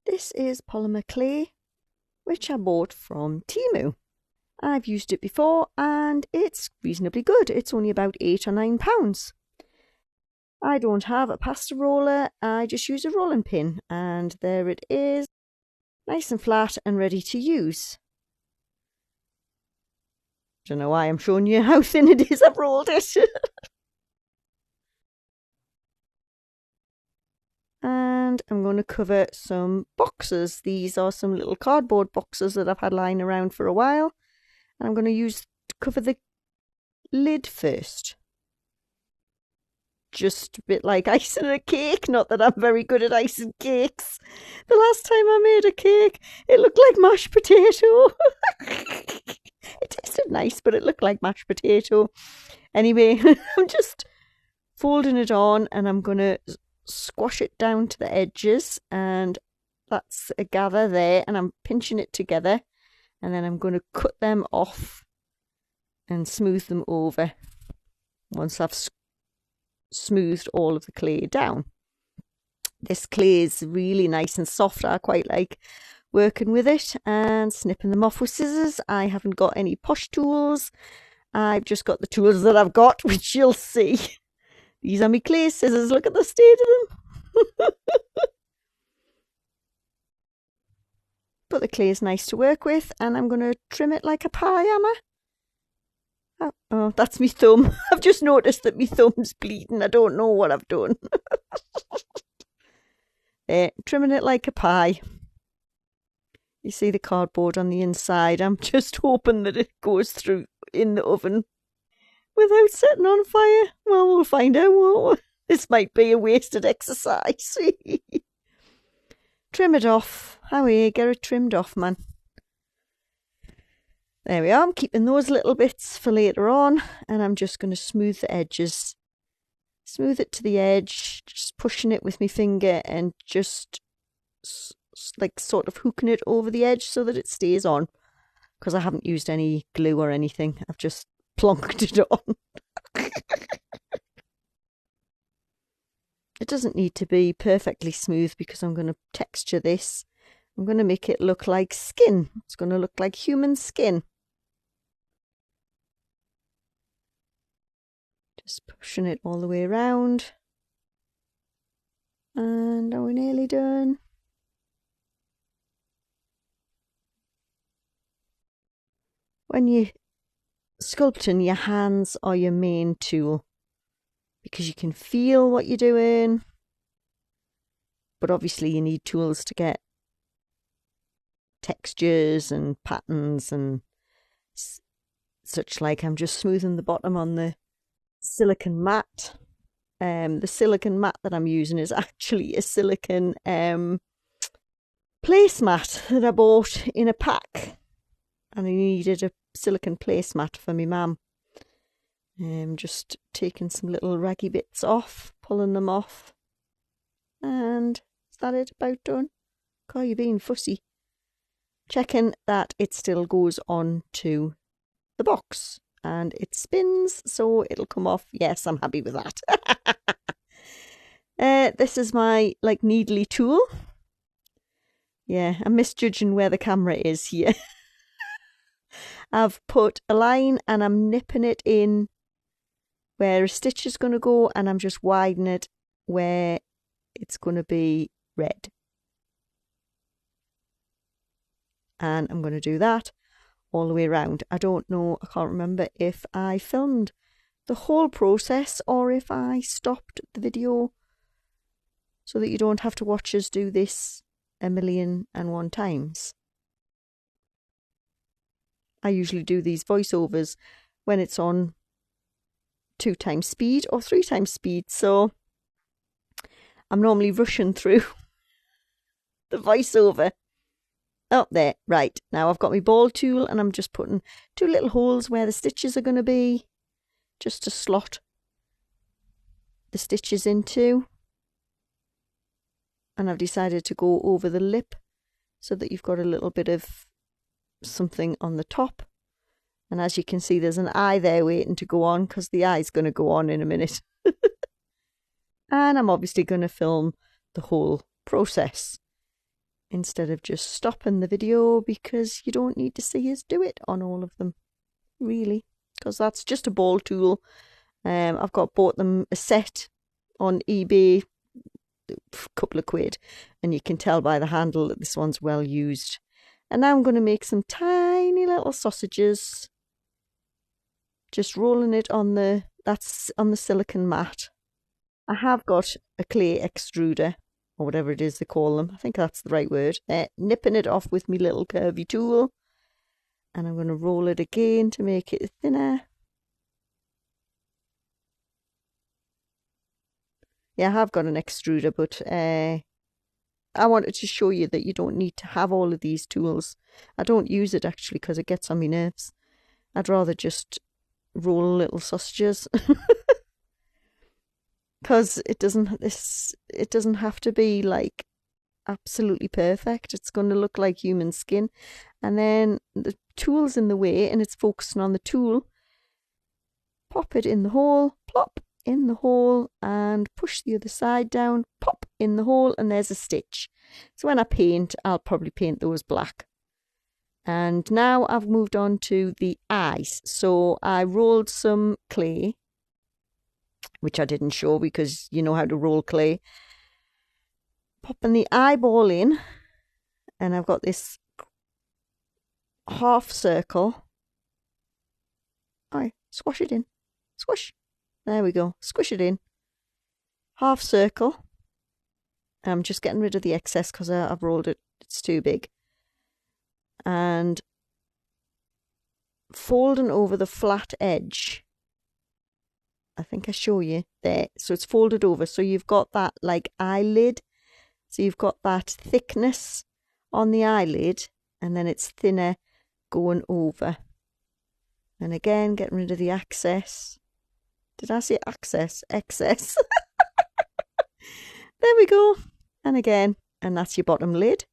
This is polymer clay, which I bought from Temu. I've used it before and it's reasonably good. It's only about £8 or £9. I don't have a pasta roller, I just use a rolling pin, and there it is, nice and flat and ready to use. Don't know why I'm showing you how thin it is. I've rolled it. And I'm going to cover some boxes. These are some little cardboard boxes that I've had lying around for a while. And I'm going to cover the lid first. Just a bit like icing a cake. Not that I'm very good at icing cakes. The last time I made a cake, it looked like mashed potato. It tasted nice, but it looked like mashed potato. Anyway, I'm just folding it on and I'm going to squash it down to the edges, and that's a gather there, and I'm pinching it together, and then I'm going to cut them off and smooth them over once I've smoothed all of the clay down. This clay is really nice and soft. I quite like working with it and snipping them off with scissors. I haven't got any posh tools. I've just got the tools that I've got, which you'll see. These are my clay scissors. Look at the state of them. But the clay is nice to work with, and I'm going to trim it like a pie, am I? Oh, that's my thumb. I've just noticed that my thumb's bleeding. I don't know what I've done. There, trimming it like a pie. You see the cardboard on the inside. I'm just hoping that it goes through in the oven without setting on fire. Well, we'll find out, won't we? This might be a wasted exercise. Trim it off. How are you? Get it trimmed off, man. There we are. I'm keeping those little bits for later on, and I'm just going to smooth the edges. Smooth it to the edge, just pushing it with my finger and just like sort of hooking it over the edge so that it stays on, because I haven't used any glue or anything. I've just plonked it on. It doesn't need to be perfectly smooth because I'm going to texture this. I'm going to make it look like skin. It's going to look like human skin. Just pushing it all the way around. And are we nearly done? When you're sculpting, your hands are your main tool, because you can feel what you're doing, but obviously you need tools to get textures and patterns and such like. I'm just smoothing the bottom on the silicone mat. The silicone mat that I'm using is actually a silicone placemat that I bought in a pack, and I needed a silicone placemat for my mum. Just taking some little raggy bits off, pulling them off, and is that it? About done? God, you're being fussy. Checking that it still goes on to the box and it spins, so it'll come off. Yes, I'm happy with that. This is my needly tool. Yeah, I'm misjudging where the camera is here. I've put a line and I'm nipping it in where a stitch is going to go, and I'm just widening it where it's going to be red. And I'm going to do that all the way around. I don't know, I can't remember if I filmed the whole process or if I stopped the video so that you don't have to watch us do this 1,000,001 times. I usually do these voiceovers when it's on 2 times speed or 3 times speed, so I'm normally rushing through the voiceover. Oh, there, right. Now I've got my ball tool and I'm just putting 2 little holes where the stitches are going to be, just to slot the stitches into. And I've decided to go over the lip so that you've got a little bit of something on the top. And as you can see, there's an eye there waiting to go on, because the eye's going to go on in a minute. And I'm obviously going to film the whole process. instead of just stopping the video, because you don't need to see us do it on all of them, really, because that's just a ball tool. I've bought them a set on eBay, a couple of quid, and you can tell by the handle that this one's well used. And now I'm going to make some tiny little sausages, just rolling it on the silicone mat. I have got a clay extruder, or whatever it is they call them. I think that's the right word. Nipping it off with my little curvy tool. And I'm going to roll it again to make it thinner. Yeah, I have got an extruder, but I wanted to show you that you don't need to have all of these tools. I don't use it actually because it gets on my nerves. I'd rather just roll little sausages. Because it doesn't have to be like absolutely perfect. It's going to look like human skin. And then the tool's in the way and it's focusing on the tool. Pop it in the hole, plop in the hole, and push the other side down, pop in the hole, and there's a stitch. So when I paint, I'll probably paint those black. And now I've moved on to the eyes. So I rolled some clay, which I didn't show because you know how to roll clay. Popping the eyeball in, and I've got this half circle. Alright, squash it in. Squish. There we go. Squish it in. Half circle. I'm just getting rid of the excess because I've rolled it. It's too big. And folding over the flat edge. I think I show you there. So it's folded over. So you've got that like eyelid. So you've got that thickness on the eyelid, and then it's thinner going over. And again, getting rid of the excess. Did I say access? Excess. There we go. And again, and that's your bottom lid.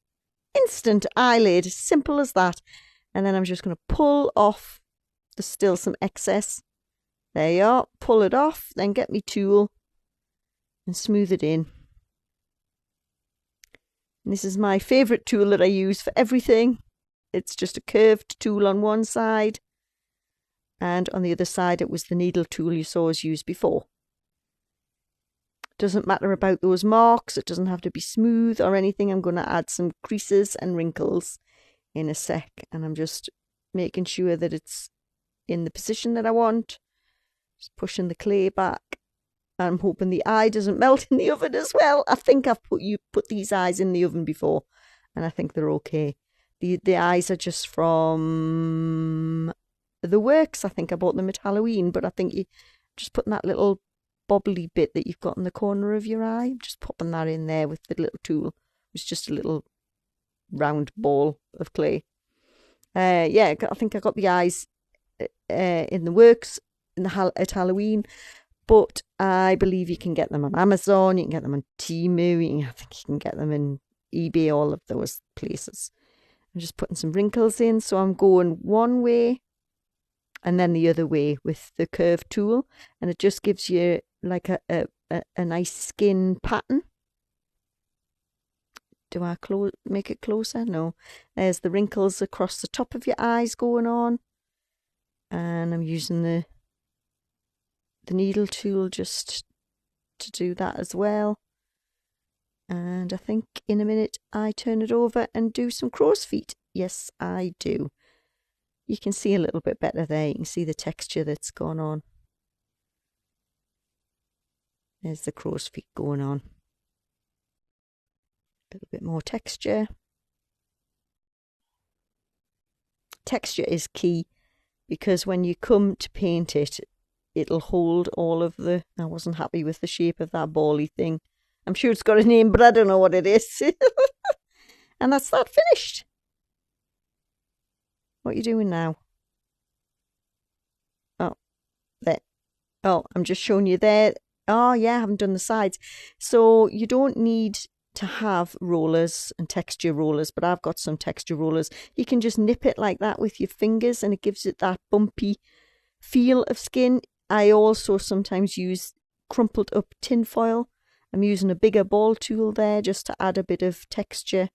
Instant eyelid, simple as that. And then I'm just going to pull off. There's still some excess. There you are. Pull it off, then get me tool and smooth it in. And this is my favourite tool that I use for everything. It's just a curved tool on one side, and on the other side it was the needle tool you saw us use before. Doesn't matter about those marks, it doesn't have to be smooth or anything. I'm going to add some creases and wrinkles in a sec, and I'm just making sure that it's in the position that I want. Just pushing the clay back. I'm hoping the eye doesn't melt in the oven as well. I think I've put these eyes in the oven before, and I think they're okay. The eyes are just from the works. I think I bought them at Halloween, but I think you just putting that little bobbly bit that you've got in the corner of your eye. I'm just popping that in there with the little tool. It's just a little round ball of clay. Yeah, I think I got the eyes in the works at Halloween. But I believe you can get them on Amazon, you can get them on Temu, I think you can get them in eBay, all of those places. I'm just putting some wrinkles in, so I'm going one way and then the other way with the curved tool, and it just gives you like a nice skin pattern. Do I make it closer? No. There's the wrinkles across the top of your eyes going on, and I'm using the needle tool just to do that as well. And I think in a minute I turn it over and do some crow's feet. Yes, I do. You can see a little bit better there. You can see the texture that's gone on. There's the crow's feet going on. A little bit more texture. Texture is key, because when you come to paint it, it'll hold all of the... I wasn't happy with the shape of that bally thing. I'm sure it's got a name, but I don't know what it is. And that's that finished. What are you doing now? Oh, there. Oh, I'm just showing you there. Oh, yeah, I haven't done the sides. So you don't need to have rollers and texture rollers, but I've got some texture rollers. You can just nip it like that with your fingers, and it gives it that bumpy feel of skin. I also sometimes use crumpled up tin foil. I'm using a bigger ball tool there just to add a bit of texture.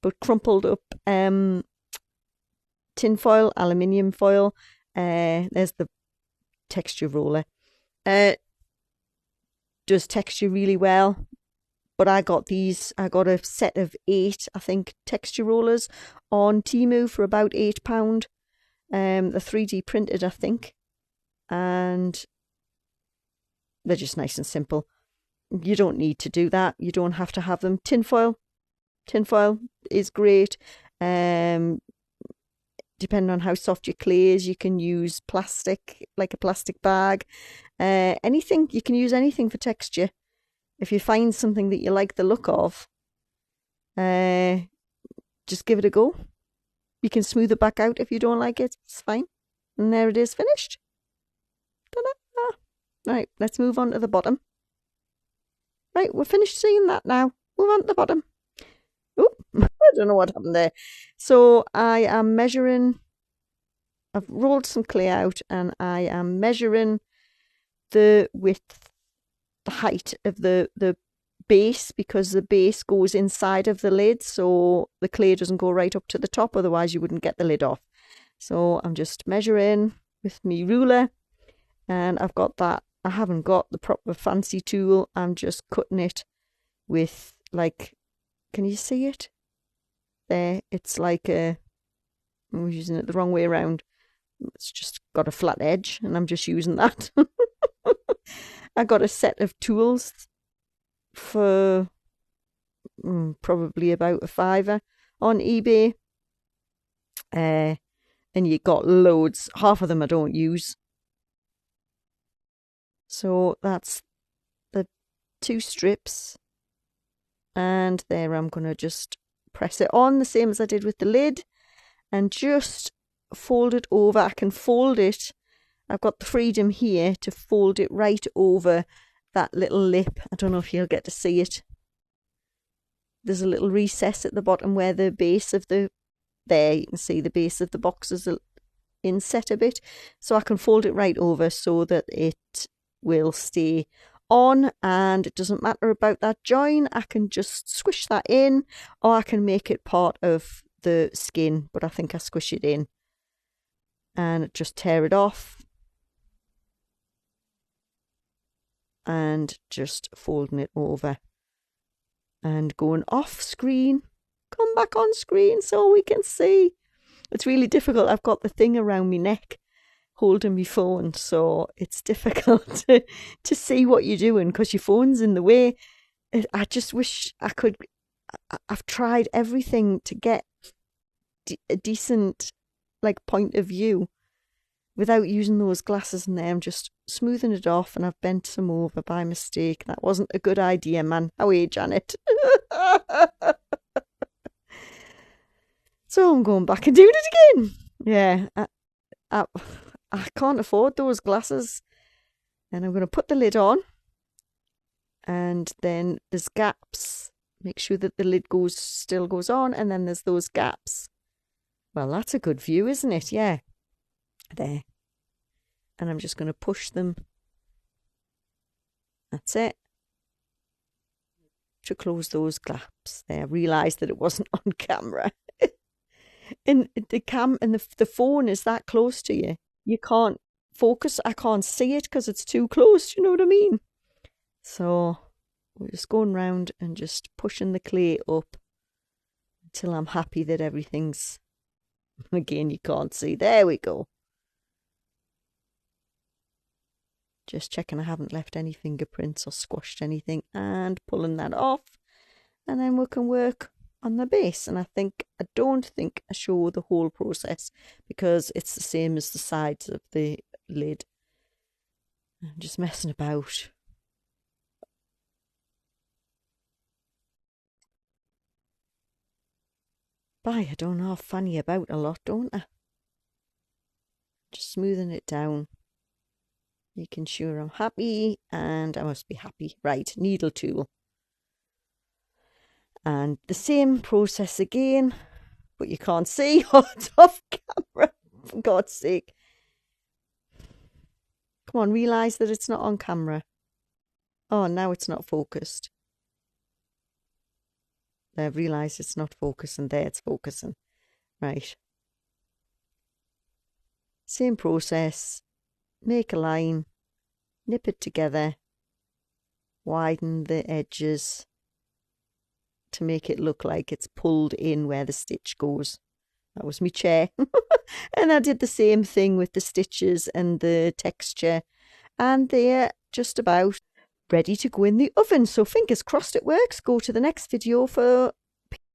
but crumpled up tin foil, aluminium foil. There's the texture roller. Does texture really well. But I got a set of 8, I think, texture rollers on Temu for about £8. They're 3D printed, I think. And they're just nice and simple. You don't need to do that. You don't have to have them. Tinfoil is great. Depending on how soft your clay is, you can use plastic, like a plastic bag. Anything, you can use anything for texture. If you find something that you like the look of, just give it a go. You can smooth it back out if you don't like it. It's fine. And there it is, finished. Ta-da! Right, let's move on to the bottom. Right, we're finished seeing that now. Move on to the bottom. Oh, I don't know what happened there. So I am measuring. I've rolled some clay out and I am measuring the width, the height of the base, because the base goes inside of the lid, so the clay doesn't go right up to the top, otherwise you wouldn't get the lid off. So I'm just measuring with my ruler, and I've got that. I haven't got the proper fancy tool. I'm just cutting it with, like, can you see it? There, it's like I'm using it the wrong way around. It's just got a flat edge, and I'm just using that. I got a set of tools for probably about £5 on eBay. And you got loads. Half of them I don't use. So that's the 2 strips. And there, I'm going to just press it on the same as I did with the lid. And just fold it over. I can fold it. I've got the freedom here to fold it right over that little lip. I don't know if you'll get to see it. There's a little recess at the bottom where the base of the, there you can see the base of the box is inset a bit. So I can fold it right over so that it will stay on, and it doesn't matter about that join. I can just squish that in, or I can make it part of the skin, but I think I squish it in and just tear it off. And just folding it over and going off screen, come back on screen so we can see. It's really difficult. I've got the thing around my neck holding my phone, so it's difficult to see what you're doing because your phone's in the way. I just wish I could. I've tried everything to get a decent, like, point of view without using those glasses in there. I'm just smoothing it off, and I've bent some over by mistake. That wasn't a good idea, man. How are you, Janet? So I'm going back and doing it again. Yeah, I can't afford those glasses. And I'm going to put the lid on, and then there's gaps. Make sure that the lid still goes on, and then there's those gaps. Well, that's a good view, isn't it? Yeah. There. And I'm just going to push them. That's it. To close those gaps. There. I realised that it wasn't on camera. And the phone is that close to you. You can't focus. I can't see it because it's too close. You know what I mean? So we're just going round and just pushing the clay up until I'm happy that everything's, again, you can't see. There we go. Just checking I haven't left any fingerprints or squashed anything, and pulling that off. And then we can work on the base. And I don't think I show the whole process because it's the same as the sides of the lid. I'm just messing about. Bye, I don't know, I fanny about a lot, don't I? Just smoothing it down. Making sure I'm happy, and I must be happy. Right, needle tool. And the same process again, but you can't see. Oh, it's off camera, for God's sake. Come on, realise that it's not on camera. Oh, now it's not focused. I've realised it's not focusing. There, it's focusing. Right. Same process. Make a line, nip it together, widen the edges to make it look like it's pulled in where the stitch goes. That was my chair. And I did the same thing with the stitches and the texture. And they're just about ready to go in the oven. So fingers crossed it works. Go to the next video for